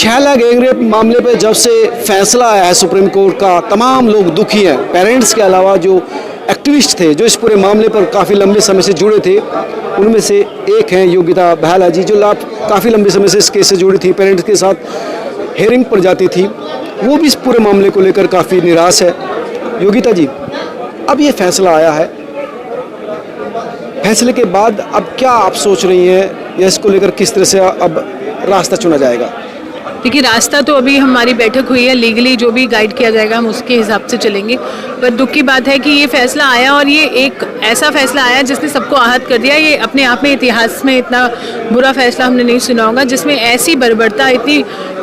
छैला gangrape मामले पे जब से फैसला आया है सुप्रीम कोर्ट का, तमाम लोग दुखी हैं। पेरेंट्स के अलावा जो एक्टिविस्ट थे, जो इस पूरे मामले पर काफ़ी लंबे समय से जुड़े थे, उनमें से एक हैं योगिता बहला जी, जो काफ़ी लंबे समय से इस केस से जुड़ी थी, पेरेंट्स के साथ हेयरिंग पर जाती थी। वो भी इस पूरे मामले को लेकर काफ़ी निराश है। योगिता जी, अब ये फैसला आया है, फैसले के बाद अब क्या आप सोच रही हैं, या इसको लेकर किस तरह से अब रास्ता चुना जाएगा? देखिए, रास्ता तो अभी हमारी बैठक हुई है, लीगली जो भी गाइड किया जाएगा हम उसके हिसाब से चलेंगे। पर दुख की बात है कि ये फैसला आया, और ये एक ऐसा फैसला आया जिसने सबको आहत कर दिया। ये अपने आप में इतिहास में इतना बुरा फैसला हमने नहीं सुना होगा, जिसमें ऐसी बर्बरता,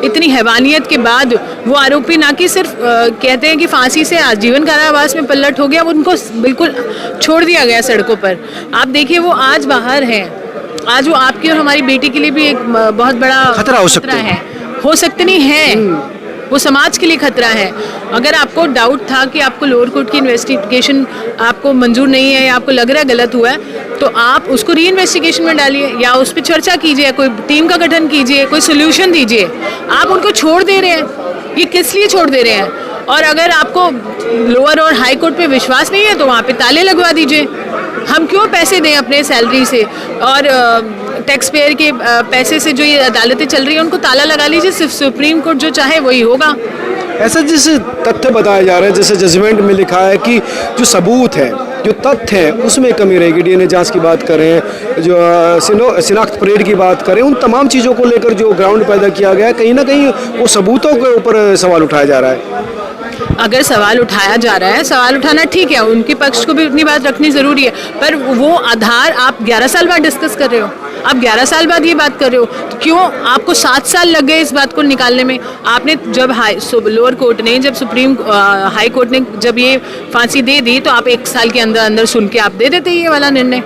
इतनी हैवानियत के बाद वो आरोपी ना कि सिर्फ कहते हैं कि फांसी से आजीवन कारावास में पलट हो गया, वो उनको बिल्कुल छोड़ दिया गया सड़कों पर। आप देखिए, वो आज बाहर हैं। आज वो आपकी और हमारी बेटी के लिए भी एक बहुत बड़ा खतरा हो सकता है। हो सकते नहीं है, वो समाज के लिए खतरा है। अगर आपको डाउट था कि आपको लोअर कोर्ट की इन्वेस्टिगेशन आपको मंजूर नहीं है, या आपको लग रहा है गलत हुआ है, तो आप उसको री इन्वेस्टिगेशन में डालिए, या उस पर चर्चा कीजिए, कोई टीम का गठन कीजिए, कोई सोल्यूशन दीजिए। आप उनको छोड़ दे रहे हैं, ये किस लिए छोड़ दे रहे हैं? और अगर आपको लोअर और हाई कोर्ट पे विश्वास नहीं है तो वहाँ पे ताले लगवा दीजिए। हम क्यों पैसे दें अपने सैलरी से और टैक्स पेयर के पैसे से जो ये अदालतें चल रही हैं, उनको ताला लगा लीजिए। सिर्फ सुप्रीम कोर्ट जो चाहे वही होगा। ऐसा जैसे तथ्य बताए जा रहे हैं, जैसे जजमेंट में लिखा है कि जो सबूत है, जो तथ्य है, उसमें कमी रहेगी। डीएनए जांच की बात करें, जो शिनाख्त परेड की बात करें, उन तमाम चीज़ों को लेकर जो ग्राउंड पैदा किया गया है, कहीं ना कहीं वो सबूतों के ऊपर सवाल उठाया जा रहा है। अगर सवाल उठाया जा रहा है, सवाल उठाना ठीक है, उनके पक्ष को भी उतनी बात रखनी ज़रूरी है, पर वो आधार आप 11 साल बाद डिस्कस कर रहे हो, आप 11 साल बाद ये बात कर रहे हो, तो क्यों आपको 7 साल लग गए इस बात को निकालने में? आपने जब लोअर कोर्ट ने, जब सुप्रीम हाई कोर्ट ने जब ये फांसी दे दी, तो आप 1 साल के अंदर अंदर सुन के आप दे देते ये वाला निर्णय,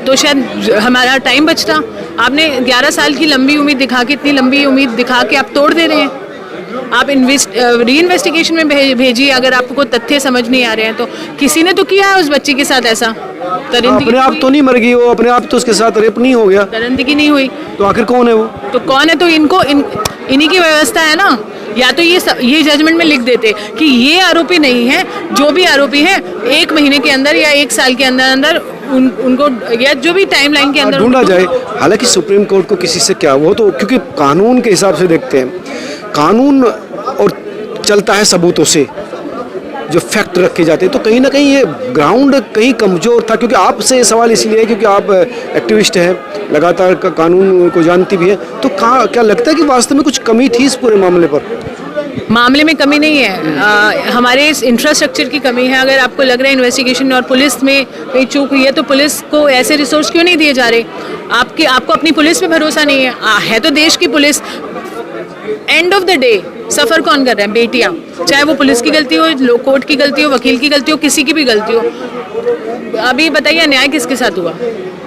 तो शायद हमारा टाइम बचता। आपने 11 साल की लंबी उम्मीद दिखा के, इतनी लंबी उम्मीद दिखा के आप तोड़ दे रहे हैं। आप री इन्वेस्टिगेशन में भेजिए अगर आपको कोई तथ्य समझ नहीं आ रहे हैं तो। किसी ने तो किया है उस बच्ची के साथ ऐसा। अपने आप तो नहीं मर गई वो, अपने आप तो उसके साथ रेप नहीं हो गया, दरिंदगी नहीं हुई, तो आखिर कौन है वो? तो कौन है? तो इन्हीं की व्यवस्था है ना। या तो ये जजमेंट में लिख देते कि ये आरोपी नहीं है, जो भी आरोपी है 1 महीने के अंदर या 1 साल के अंदर अंदर उनको, या जो भी टाइमलाइन के अंदर ढूंढा जाए। हालांकि सुप्रीम कोर्ट को किसी से क्या, वो तो क्योंकि कानून के हिसाब से देखते हैं, कानून और चलता है सबूतों से, जो फैक्ट रखे जाते हैं, तो कहीं ना कहीं ये ग्राउंड कहीं कमज़ोर था। क्योंकि आपसे ये सवाल इसलिए है क्योंकि आप एक्टिविस्ट हैं, लगातार कानून को जानती भी हैं, तो क्या लगता है कि वास्तव में कुछ कमी थी इस पूरे मामले पर? मामले में कमी नहीं है, हमारे इस इंफ्रास्ट्रक्चर की कमी है। अगर आपको लग रहा है इन्वेस्टिगेशन और पुलिस में कहीं चूक हुई है, तो पुलिस को ऐसे रिसोर्स क्यों नहीं दिए जा रहे? आपको अपनी पुलिस पे भरोसा नहीं है तो देश की पुलिस। End of the day suffer कौन कर रहा है? बेटियां। चाहे वो पुलिस की गलती हो, कोर्ट की गलती हो, वकील की गलती हो, किसी की भी गलती हो। अभी बताइए, अन्याय किसके साथ हुआ?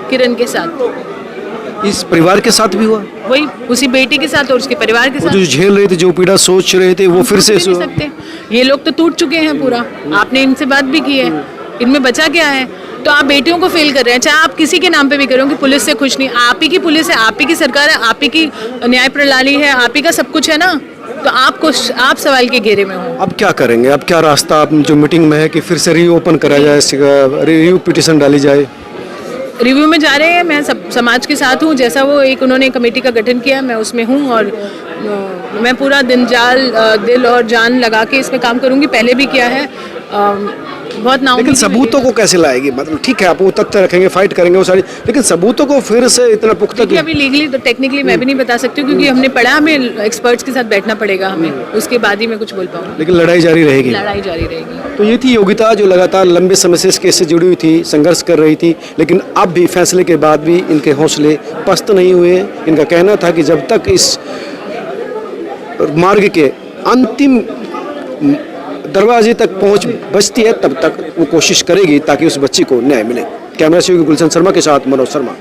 किरण के साथ, इस परिवार के साथ भी हुआ, वही उसी बेटी के साथ और उसके परिवार के साथ। जो झेल रहे थे, जो पीड़ा सोच रहे थे, वो फिर से सकते। ये लोग तो टूट चुके हैं पूरा। आपने इनसे बात भी की है, इनमें बचा क्या है? तो आप बेटियों को फेल कर रहे हैं, चाहे आप किसी के नाम पे भी करो कि पुलिस से खुश नहीं। आप ही की पुलिस है, आप ही की सरकार है, आप ही की न्याय प्रणाली है, आप ही का सब कुछ है ना, तो आप सवाल के घेरे में हो। अब क्या करेंगे? अब क्या रास्ता? आप जो मीटिंग में है कि फिर से रीओपन करा जाए, रिव्यू पिटिशन डाली जाए? रिव्यू में जा रहे हैं, मैं सब समाज के साथ हूँ। जैसा वो उन्होंने कमेटी का गठन किया, मैं उसमें हूँ, और मैं पूरा दिल और जान लगा के इसमें काम करूँगी। पहले भी किया है, बहुत नाम। लेकिन सबूतों को कैसे लाएगी? मतलब ठीक है, आप वो तथ्य रखेंगे, फाइट करेंगे वो सारी, लेकिन सबूतों को फिर से इतना पुख्ता कि अभी लीगली तो टेक्निकली मैं भी नहीं बता सकती हूँ, क्योंकि हमने पढ़ा, हमें एक्सपर्ट्स के साथ बैठना पड़ेगा, हमें उसके बाद ही मैं कुछ बोल पाऊँगी। लेकिन लड़ाई जारी रहेगी। लड़ाई जारी रहेगी। तो ये थी योगिता, जो लगातार लंबे समय से इस केस से जुड़ी हुई थी, संघर्ष कर रही थी, लेकिन अब भी फैसले के बाद भी इनके हौसले पस्त नहीं हुए। इनका कहना था कि जब तक इस मार्ग के अंतिम दरवाजे तक पहुंच बचती है, तब तक वो कोशिश करेगी ताकि उस बच्ची को न्याय मिले। कैमरा से गुलशन शर्मा के साथ मनोज शर्मा।